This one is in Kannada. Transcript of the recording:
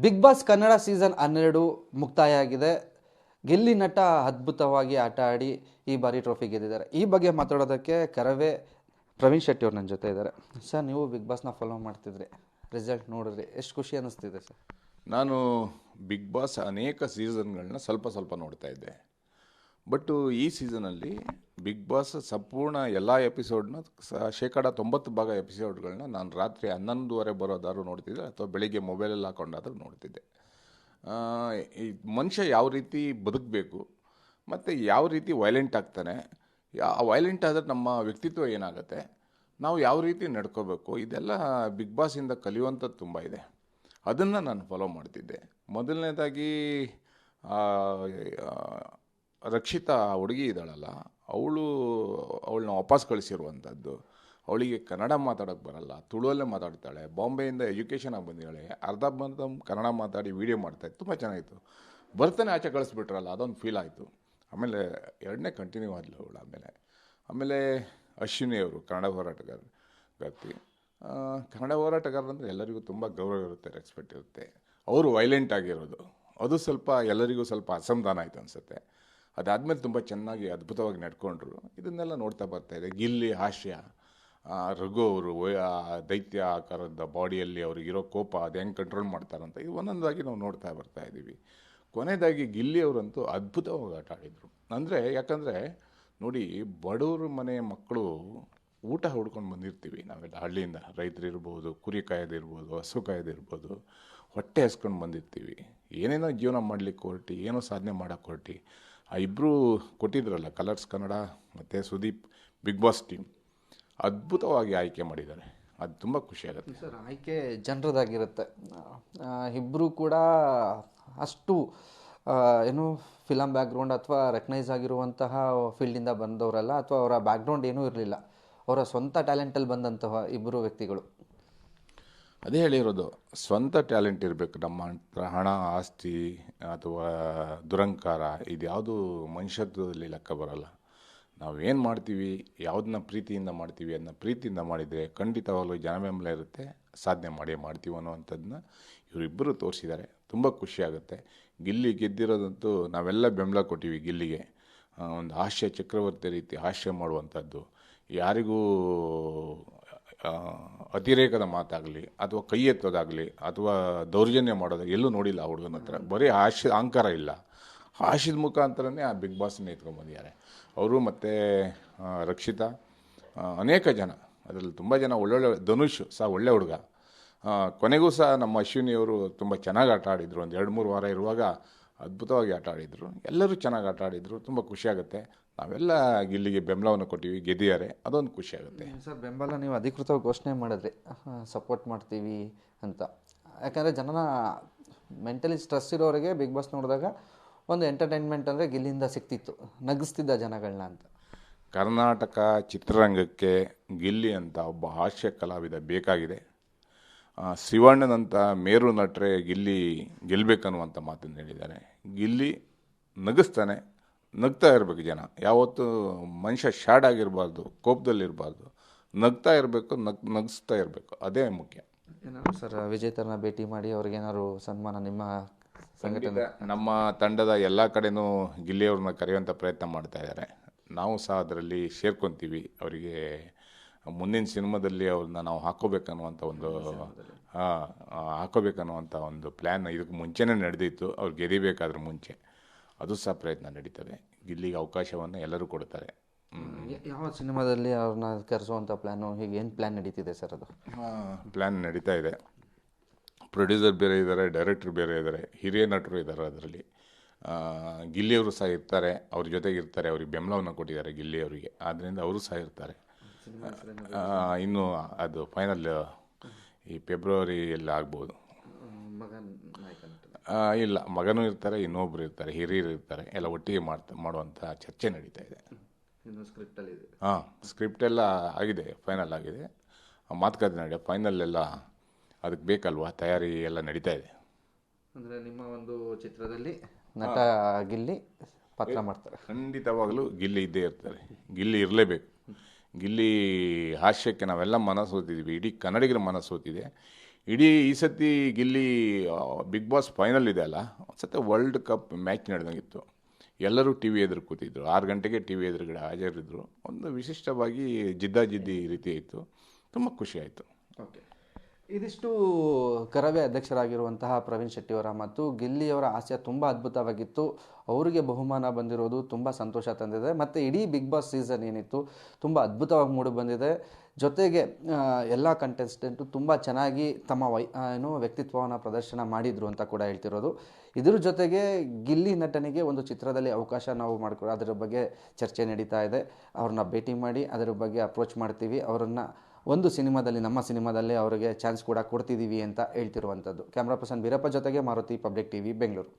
ಬಿಗ್ ಬಾಸ್ ಕನ್ನಡ ಸೀಸನ್ 12 ಮುಕ್ತಾಯ ಆಗಿದೆ. ಗಿಲ್ಲಿ ನಟ ಅದ್ಭುತವಾಗಿ ಆಟ ಆಡಿ ಈ ಬಾರಿ ಟ್ರೋಫಿ ಗೆದ್ದಿದ್ದಾರೆ. ಈ ಬಗ್ಗೆ ಮಾತಾಡೋದಕ್ಕೆ ಕರವೇ ಪ್ರವೀಣ್ ಶೆಟ್ಟಿ ಅವ್ರು ನನ್ನ ಜೊತೆ ಇದ್ದಾರೆ. ಸರ್, ನೀವು ಬಿಗ್ ಬಾಸ್ನ ಫಾಲೋ ಮಾಡ್ತಿದ್ರಿ, ರಿಸಲ್ಟ್ ನೋಡಿದ್ರಿ, ಎಷ್ಟು ಖುಷಿ ಅನ್ನಿಸ್ತಿದೆ ಸರ್? ನಾನು ಬಿಗ್ ಬಾಸ್ ಅನೇಕ ಸೀಸನ್ಗಳನ್ನ ಸ್ವಲ್ಪ ನೋಡ್ತಾ ಇದ್ದೆ. ಬಟ್ ಈ ಸೀಸನಲ್ಲಿ ಬಿಗ್ ಬಾಸ್ ಸಂಪೂರ್ಣ ಎಲ್ಲ ಎಪಿಸೋಡ್ನ 90% ಎಪಿಸೋಡ್ಗಳನ್ನ ನಾನು ರಾತ್ರಿ 11:30 ಬರೋದಾದ್ರೂ ನೋಡ್ತಿದ್ದೆ, ಅಥವಾ ಬೆಳಿಗ್ಗೆ ಮೊಬೈಲಲ್ಲಿ ಹಾಕೊಂಡಾದ್ರೂ ನೋಡ್ತಿದ್ದೆ. ಈ ಮನುಷ್ಯ ಯಾವ ರೀತಿ ಬದುಕಬೇಕು ಮತ್ತು ಯಾವ ರೀತಿ ವೈಲೆಂಟ್ ಆಗ್ತಾನೆ, ವೈಲೆಂಟ್ ಆದರೆ ನಮ್ಮ ವ್ಯಕ್ತಿತ್ವ ಏನಾಗುತ್ತೆ, ನಾವು ಯಾವ ರೀತಿ ನಡ್ಕೋಬೇಕು, ಇದೆಲ್ಲ ಬಿಗ್ ಬಾಸಿಂದ ಕಲಿಯುವಂಥದ್ದು ತುಂಬ ಇದೆ. ಅದನ್ನು ನಾನು ಫಾಲೋ ಮಾಡ್ತಿದ್ದೆ. ಮೊದಲನೇದಾಗಿ ರಕ್ಷಿತಾ ಹುಡುಗಿ ಇದ್ದಾಳಲ್ಲ, ಅವಳನ್ನ ವಾಪಸ್ ಕಳಿಸಿರುವಂಥದ್ದು. ಅವಳಿಗೆ ಕನ್ನಡ ಮಾತಾಡೋಕ್ಕೆ ಬರಲ್ಲ, ತುಳುವಲ್ಲೇ ಮಾತಾಡ್ತಾಳೆ. ಬಾಂಬೆಯಿಂದ ಎಜುಕೇಷನಾಗಿ ಬಂದಿದ್ದಾಳೆ, ಅರ್ಧ ಕನ್ನಡ ಮಾತಾಡಿ ವೀಡಿಯೋ ಮಾಡ್ತಾಯಿತ್ತು, ತುಂಬ ಚೆನ್ನಾಗಿತ್ತು. ಬರ್ತಾನೆ ಆಚೆ ಕಳಿಸ್ಬಿಟ್ರಲ್ಲ, ಅದೊಂದು ಫೀಲ್ ಆಯಿತು. ಆಮೇಲೆ ಎರಡನೇ ಕಂಟಿನ್ಯೂ ಆದಳು ಅವಳು. ಆಮೇಲೆ ಅಶ್ವಿನಿ ಅವರು ಕನ್ನಡ ಹೋರಾಟಗಾರ್ತಿ. ಕನ್ನಡ ಹೋರಾಟಗಾರರಂದರೆ ಎಲ್ಲರಿಗೂ ತುಂಬ ಗೌರವ ಇರುತ್ತೆ, ರೆಸ್ಪೆಕ್ಟ್ ಇರುತ್ತೆ. ಅವರು ವೈಲೆಂಟ್ ಆಗಿರೋದು ಅದು ಸ್ವಲ್ಪ ಎಲ್ಲರಿಗೂ ಸ್ವಲ್ಪ ಅಸಮಾಧಾನ ಆಯಿತು ಅನಿಸುತ್ತೆ. ಅದಾದಮೇಲೆ ತುಂಬ ಚೆನ್ನಾಗಿ ಅದ್ಭುತವಾಗಿ ನಡ್ಕೊಂಡ್ರು. ಇದನ್ನೆಲ್ಲ ನೋಡ್ತಾ ಬರ್ತಾಯಿದೆ. ಗಿಲ್ಲಿ ಹಾಸ್ಯ, ರಘು ಅವರು ದೈತ್ಯ ಆಕಾರದ ಬಾಡಿಯಲ್ಲಿ ಅವ್ರಿಗಿರೋ ಕೋಪ ಅದು ಹೆಂಗೆ ಕಂಟ್ರೋಲ್ ಮಾಡ್ತಾರಂತ, ಇದು ಒಂದೊಂದಾಗಿ ನಾವು ನೋಡ್ತಾ ಬರ್ತಾಯಿದ್ದೀವಿ. ಕೊನೆಯದಾಗಿ ಗಿಲ್ಲಿ ಅವರಂತೂ ಅದ್ಭುತವಾಗಿ ಆಟ ಆಡಿದರು. ಯಾಕಂದರೆ ನೋಡಿ, ಬಡವ್ರ ಮನೆ ಮಕ್ಕಳು ಊಟ ಹುಡ್ಕೊಂಡು ಬಂದಿರ್ತೀವಿ ನಾವೆಲ್ಲ ಹಳ್ಳಿಯಿಂದ. ರೈತರಿರ್ಬೋದು, ಕುರಿ ಕಾಯೋದಿರ್ಬೋದು, ಹಸು ಕಾಯೋದಿರ್ಬೋದು, ಹೊಟ್ಟೆ ಹಸ್ಕೊಂಡು ಬಂದಿರ್ತೀವಿ. ಏನೇನೋ ಜೀವನ ಮಾಡಲಿಕ್ಕೆ ಹೊರಟಿ, ಏನೋ ಸಾಧನೆ ಮಾಡೋಕ್ಕೆ ಹೊರಟಿ. ಆ ಇಬ್ಬರು ಕೊಟ್ಟಿದ್ರಲ್ಲ, ಕಲರ್ಸ್ ಕನ್ನಡ ಮತ್ತು ಸುದೀಪ್ ಬಿಗ್ ಬಾಸ್ ಟೀಮ್ ಅದ್ಭುತವಾಗಿ ಆಯ್ಕೆ ಮಾಡಿದ್ದಾರೆ. ಅದು ತುಂಬ ಖುಷಿಯಾಗುತ್ತೆ ಸರ್. ಆಯ್ಕೆ ಜನರದಾಗಿರುತ್ತೆ. ಇಬ್ಬರು ಕೂಡ ಅಷ್ಟು ಏನು ಫಿಲಮ್ ಬ್ಯಾಕ್ಗ್ರೌಂಡ್ ಅಥವಾ ರೆಕಗ್ನೈಸ್ ಆಗಿರುವಂತಹ ಫೀಲ್ಡಿಂದ ಬಂದವರಲ್ಲ, ಅಥವಾ ಅವರ ಬ್ಯಾಕ್ಗ್ರೌಂಡ್ ಏನೂ ಇರಲಿಲ್ಲ. ಅವರ ಸ್ವಂತ ಟ್ಯಾಲೆಂಟಲ್ಲಿ ಬಂದಂತಹ ಇಬ್ಬರು ವ್ಯಕ್ತಿಗಳು. ಅದೇ ಹೇಳಿರೋದು, ಸ್ವಂತ ಟ್ಯಾಲೆಂಟ್ ಇರಬೇಕು. ನಮ್ಮ ಹತ್ರ ಹಣ, ಆಸ್ತಿ ಅಥವಾ ದುರಂಕಾರ ಇದ್ಯಾವುದು ಮನುಷ್ಯತ್ವದಲ್ಲಿ ಲೆಕ್ಕ ಬರಲ್ಲ. ನಾವೇನು ಮಾಡ್ತೀವಿ, ಯಾವುದನ್ನ ಪ್ರೀತಿಯಿಂದ ಮಾಡ್ತೀವಿ, ಅದನ್ನ ಪ್ರೀತಿಯಿಂದ ಮಾಡಿದರೆ ಖಂಡಿತವಾಗಲೂ ಜನಬೆಂಬಲ ಇರುತ್ತೆ, ಸಾಧನೆ ಮಾಡ್ತೀವಿ ಅನ್ನೋವಂಥದ್ದನ್ನ ಇವರಿಬ್ಬರು ತೋರಿಸಿದ್ದಾರೆ. ತುಂಬ ಖುಷಿಯಾಗುತ್ತೆ. ಗಿಲ್ಲಿ ಗೆದ್ದಿರೋದಂತೂ ನಾವೆಲ್ಲ ಬೆಂಬಲ ಕೊಟ್ಟಿವಿ ಗಿಲ್ಲಿಗೆ. ಒಂದು ಹಾಸ್ಯ ಚಕ್ರವರ್ತಿ ರೀತಿ ಹಾಸ್ಯ ಮಾಡುವಂಥದ್ದು, ಯಾರಿಗೂ ಅತಿರೇಕದ ಮಾತಾಗಲಿ ಅಥವಾ ಕೈ ಎತ್ತೋದಾಗಲಿ ಅಥವಾ ದೌರ್ಜನ್ಯ ಮಾಡೋದು ಎಲ್ಲೂ ನೋಡಿಲ್ಲ ಆ ಹುಡುಗನ ಹತ್ರ. ಬರೀ ಅಹಂಕಾರ ಇಲ್ಲ, ಹಾಸ್ಯದ ಮುಖಾಂತರನೇ ಆ ಬಿಗ್ ಬಾಸ್ನ ಎತ್ಕೊಂಡ್ಬಂದಿದ್ದಾರೆ ಅವರು. ಮತ್ತು ರಕ್ಷಿತಾ, ಅನೇಕ ಜನ, ಅದರಲ್ಲಿ ತುಂಬ ಜನ ಒಳ್ಳೊಳ್ಳೆ. ಧನುಷ್ ಸಹ ಒಳ್ಳೆ ಹುಡುಗ. ಕೊನೆಗೂ ಸಹ ನಮ್ಮ ಅಶ್ವಿನಿಯವರು ತುಂಬ ಚೆನ್ನಾಗಿ ಆಟ ಆಡಿದರು. ಒಂದು 2-3 ವಾರ ಇರುವಾಗ ಅದ್ಭುತವಾಗಿ ಆಟ ಆಡಿದರು. ಎಲ್ಲರೂ ಚೆನ್ನಾಗಿ ಆಟ ಆಡಿದರು. ತುಂಬ ಖುಷಿಯಾಗುತ್ತೆ. ನಾವೆಲ್ಲ ಗಿಲ್ಲಿಗೆ ಬೆಂಬಲವನ್ನು ಕೊಟ್ಟಿವಿ, ಗೆದ್ದಿದ್ದಾರೆ, ಅದೊಂದು ಖುಷಿಯಾಗುತ್ತೆ ಸರ್. ಬೆಂಬಲ ನೀವು ಅಧಿಕೃತವಾಗಿ ಘೋಷಣೆ ಮಾಡಿದ್ರಿ, ಸಪೋರ್ಟ್ ಮಾಡ್ತೀವಿ ಅಂತ. ಯಾಕಂದರೆ ಜನನ ಮೆಂಟಲಿ ಸ್ಟ್ರೆಸ್ ಇರೋರಿಗೆ ಬಿಗ್ ಬಾಸ್ ನೋಡಿದಾಗ ಒಂದು ಎಂಟರ್ಟೈನ್ಮೆಂಟ್ ಅಂದರೆ ಗಿಲ್ಲಿಂದ ಸಿಗ್ತಿತ್ತು, ನಗಿಸ್ತಿದ್ದ ಜನಗಳನ್ನ ಅಂತ. ಕರ್ನಾಟಕ ಚಿತ್ರರಂಗಕ್ಕೆ ಗಿಲ್ಲಿ ಅಂತ ಒಬ್ಬ ಹಾಸ್ಯ ಕಲಾವಿದ ಬೇಕಾಗಿದೆ. ಶಿವಣ್ಣನಂಥ ಮೇರು ನಟರೆ ಗಿಲ್ಲಿ ಗೆಲ್ಲಬೇಕನ್ನುವಂಥ ಮಾತನ್ನು ಹೇಳಿದ್ದಾರೆ. ಗಿಲ್ಲಿ ನಗಿಸ್ತಾನೆ, ನಗ್ತಾ ಇರಬೇಕು ಜನ. ಯಾವತ್ತೂ ಮನುಷ್ಯ ಶಾಡ್ ಆಗಿರಬಾರ್ದು, ಕೋಪದಲ್ಲಿರಬಾರ್ದು, ನಗ್ತಾ ಇರಬೇಕು, ನಗಿಸ್ತಾ ಇರಬೇಕು, ಅದೇ ಮುಖ್ಯ. ಏನಾದ್ರು ಸರ್ ವಿಜೇತರನ್ನ ಭೇಟಿ ಮಾಡಿ ಅವ್ರಿಗೇನಾದ್ರು ಸನ್ಮಾನ ನಿಮ್ಮ ಸಂಘಟನೆ? ನಮ್ಮ ತಂಡದ ಎಲ್ಲ ಕಡೆನೂ ಗಿಲ್ಲಿಯವ್ರನ್ನ ಕರೆಯುವಂಥ ಪ್ರಯತ್ನ ಮಾಡ್ತಾ ಇದ್ದಾರೆ. ನಾವು ಸಹ ಅದರಲ್ಲಿ ಸೇರ್ಕೊತೀವಿ. ಅವರಿಗೆ ಮುಂದಿನ ಸಿನಿಮಾದಲ್ಲಿ ಅವ್ರನ್ನ ನಾವು ಹಾಕೋಬೇಕನ್ನುವಂಥ ಒಂದು ಪ್ಲ್ಯಾನ್ ಇದಕ್ಕೆ ಮುಂಚೆನೇ ನಡೆದಿತ್ತು. ಅವ್ರು ಗೆದಿಬೇಕಾದ್ರೆ ಮುಂಚೆ ಅದು ಸಹ ಪ್ರಯತ್ನ ನಡೀತದೆ. ಗಿಲ್ಲಿಗೆ ಅವಕಾಶವನ್ನು ಎಲ್ಲರೂ ಕೊಡ್ತಾರೆ. ಯಾವ ಸಿನಿಮಾದಲ್ಲಿ ಅವ್ರನ್ನ ಕರೆಸುವಂಥ ಪ್ಲ್ಯಾನು, ಹೀಗೆ ಏನು ಪ್ಲ್ಯಾನ್ ನಡೀತಿದೆ ಸರ್? ಅದು ಪ್ಲ್ಯಾನ್ ನಡೀತಾ ಇದೆ. ಪ್ರೊಡ್ಯೂಸರ್ ಬೇರೆ ಇದ್ದಾರೆ, ಡೈರೆಕ್ಟ್ರ್ ಬೇರೆ ಇದ್ದಾರೆ, ಹಿರಿಯ ನಟರು ಇದ್ದಾರೆ. ಅದರಲ್ಲಿ ಗಿಲ್ಲಿಯವರು ಸಹ ಇರ್ತಾರೆ, ಅವ್ರ ಜೊತೆಗೆ ಇರ್ತಾರೆ. ಅವ್ರಿಗೆ ಬೆಂಬಲವನ್ನು ಕೊಟ್ಟಿದ್ದಾರೆ ಗಿಲ್ಲಿಯವರಿಗೆ, ಆದ್ದರಿಂದ ಅವರು ಸಹ ಇರ್ತಾರೆ. ಇನ್ನು ಅದು ಫೈನಲ್ ಈ ಫೆಬ್ರವರಿಯಲ್ಲಿ ಆಗ್ಬೋದು. ಇಲ್ಲ, ಮಗನೂ ಇರ್ತಾರೆ, ಇನ್ನೊಬ್ಬರು ಇರ್ತಾರೆ, ಹಿರಿಯರು ಇರ್ತಾರೆ, ಎಲ್ಲ ಒಟ್ಟಿಗೆ ಮಾಡುವಂಥ ಚರ್ಚೆ ನಡೀತಾ ಇದೆ. ಸ್ಕ್ರಿಪ್ಟೆಲ್ಲ ಆಗಿದೆ, ಫೈನಲ್ ಆಗಿದೆ. ಮಾತುಕತೆ ನಡೆಯ ಫೈನಲ್ ಎಲ್ಲ ಅದಕ್ಕೆ ಬೇಕಲ್ವಾ, ತಯಾರಿ ಎಲ್ಲ ನಡೀತಾ ಇದೆ. ಅಂದರೆ ನಿಮ್ಮ ಒಂದು ಚಿತ್ರದಲ್ಲಿ ನಟ ಗಿಲ್ಲಿ ಪಾತ್ರ ಮಾಡ್ತಾರೆ? ಖಂಡಿತವಾಗಲೂ ಗಿಲ್ಲಿ ಇದ್ದೇ ಇರ್ತಾರೆ. ಗಿಲ್ಲಿ ಇರಲೇಬೇಕು. ಗಿಲ್ಲಿ ಹಾಸ್ಯಕ್ಕೆ ನಾವೆಲ್ಲ ಮನಸ್ಸೋತಿದ್ದೀವಿ, ಇಡೀ ಕನ್ನಡಿಗರ ಮನಸ್ಸೋತಿದೆ. ಇಡೀ ಈ ಸತಿ ಗಿಲ್ಲಿ ಬಿಗ್ ಬಾಸ್ ಫೈನಲ್ ಇದೆ ಅಲ್ಲ, ಒಂದು ಸತಿ ವರ್ಲ್ಡ್ ಕಪ್ ಮ್ಯಾಚ್ ನಡೆದಂಗಿತ್ತು. ಎಲ್ಲರೂ ಟಿ ವಿ ಎದುರು ಕೂತಿದ್ರು, 6 ಗಂಟೆಗೆ ಟಿ ವಿ ಎದುರುಗಡೆ ಹಾಜರಿದ್ದರು. ಒಂದು ವಿಶಿಷ್ಟವಾಗಿ ಜಿದ್ದಾಜಿದ್ದಿ ರೀತಿ ಇತ್ತು, ತುಂಬ ಖುಷಿ ಆಯಿತು. ಓಕೆ, ಇದಿಷ್ಟು ಕರವೇ ಅಧ್ಯಕ್ಷರಾಗಿರುವಂತಹ ಪ್ರವೀಣ್ ಶೆಟ್ಟಿಯವರ ಮತ್ತು ಗಿಲ್ಲಿಯವರ ಹಾಸ್ಯ ತುಂಬ ಅದ್ಭುತವಾಗಿತ್ತು. ಅವರಿಗೆ ಬಹುಮಾನ ಬಂದಿರೋದು ತುಂಬ ಸಂತೋಷ ತಂದಿದೆ. ಮತ್ತು ಇಡೀ ಬಿಗ್ ಬಾಸ್ ಸೀಸನ್ ಏನಿತ್ತು ತುಂಬ ಅದ್ಭುತವಾಗಿ ಮೂಡಿ ಬಂದಿದೆ. ಜೊತೆಗೆ ಎಲ್ಲ ಕಂಟೆಸ್ಟೆಂಟು ತುಂಬ ಚೆನ್ನಾಗಿ ತಮ್ಮ ವ್ಯಕ್ತಿತ್ವವನ್ನು ಪ್ರದರ್ಶನ ಮಾಡಿದರು ಅಂತ ಕೂಡ ಹೇಳ್ತಿರೋದು. ಇದ್ರ ಜೊತೆಗೆ ಗಿಲ್ಲಿ ನಟನಿಗೆ ಒಂದು ಚಿತ್ರದಲ್ಲಿ ಅವಕಾಶ ನಾವು ಮಾಡ್ಕೊ ಅದರ ಬಗ್ಗೆ ಚರ್ಚೆ ನಡೀತಾ ಇದೆ. ಅವ್ರನ್ನ ಭೇಟಿ ಮಾಡಿ ಅದರ ಬಗ್ಗೆ ಅಪ್ರೋಚ್ ಮಾಡ್ತೀವಿ. ಅವರನ್ನು ಒಂದು ಸಿನಿಮಾದಲ್ಲಿ, ನಮ್ಮ ಸಿನಿಮಾದಲ್ಲಿ ಅವರಿಗೆ ಚಾನ್ಸ್ ಕೂಡ ಕೊಡ್ತಿದ್ದೀವಿ ಅಂತ ಹೇಳ್ತಿರುವಂಥದ್ದು. ಕ್ಯಾಮ್ರಾ ಪರ್ಸನ್ ಬೀರಪ್ಪ ಜೊತೆಗೆ ಮಾರುತಿ, ಪಬ್ಲಿಕ್ ಟಿವಿ, ಬೆಂಗಳೂರು.